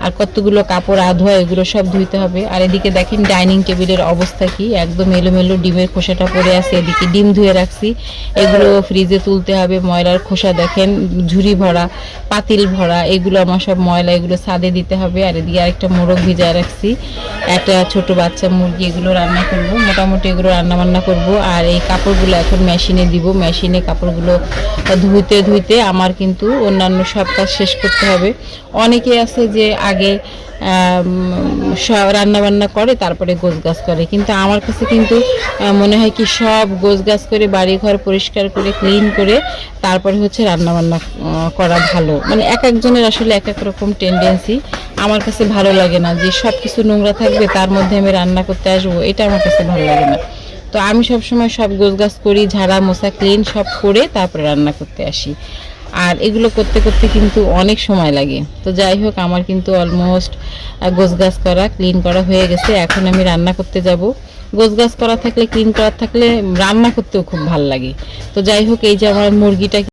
আর কতগুলো কাপড় আধোয়া এগুলো সব ধুইতে হবে। আর এদিকে দেখেন ডাইনিং টেবিলের অবস্থা কি, একদম এলোমেলো, ডিমের খোসাটা পড়ে আছে। এদিকে ডিম ধুয়ে রাখছি, এগুলো ফ্রিজে তুলতে হবে। ময়লার খোসা দেখেন, ঝুড়ি ভরা, পাতিল ভরা, এগুলো আমার সব ময়লা, এগুলো ছাদে দিতে হবে। আর এদিকে আরেকটা মোরগ ভিজায় রাখছি, একটা ছোট বাচ্চা মুরগি, এগুলো রান্না করব, মোটামুটি এগুলো রান্না বান্না করব। আর এই কাপড়গুলো এখন মেশিনে দিব, মেশিনে কাপড়গুলো ধুইতে ধুইতে আমার কিন্তু অন্যান্য সব কাজ শেষ করতে হবে। অনেকে আছে যে আগে রান্না বান্না করে তারপরে গোছগাছ করে, কিন্তু আমার কাছে কিন্তু মনে হয় কি সব গোছগাছ করে বাড়িঘর পরিষ্কার করে ক্লিন করে তারপরে হচ্ছে রান্না বান্না করা ভালো। মানে এক একজনের আসলে এক এক রকম টেন্ডেন্সি। আমার কাছে ভালো লাগে না যে সব কিছু নোংরা থাকবে তার মধ্যে আমি রান্না করতে আসবো, এটা আমার কাছে ভালো লাগে না। তো আমি সবসময় সব গোছগাছ করি, ঝাড়া মোছা ক্লিন সব করে তারপরে রান্না করতে আসি। আর এগুলো করতে করতে কিন্তু অনেক সময় লাগে। তো যাই হোক, আমার কিন্তু অলমোস্ট গোছগাছ করা ক্লিন করা হয়ে গেছে। এখন আমি রান্না করতে যাব। গোছগাছ করা থাকলে, ক্লিন করা থাকলে রান্না করতেও খুব ভালো লাগে। তো যাই হোক, এই যে আমার মুরগিটা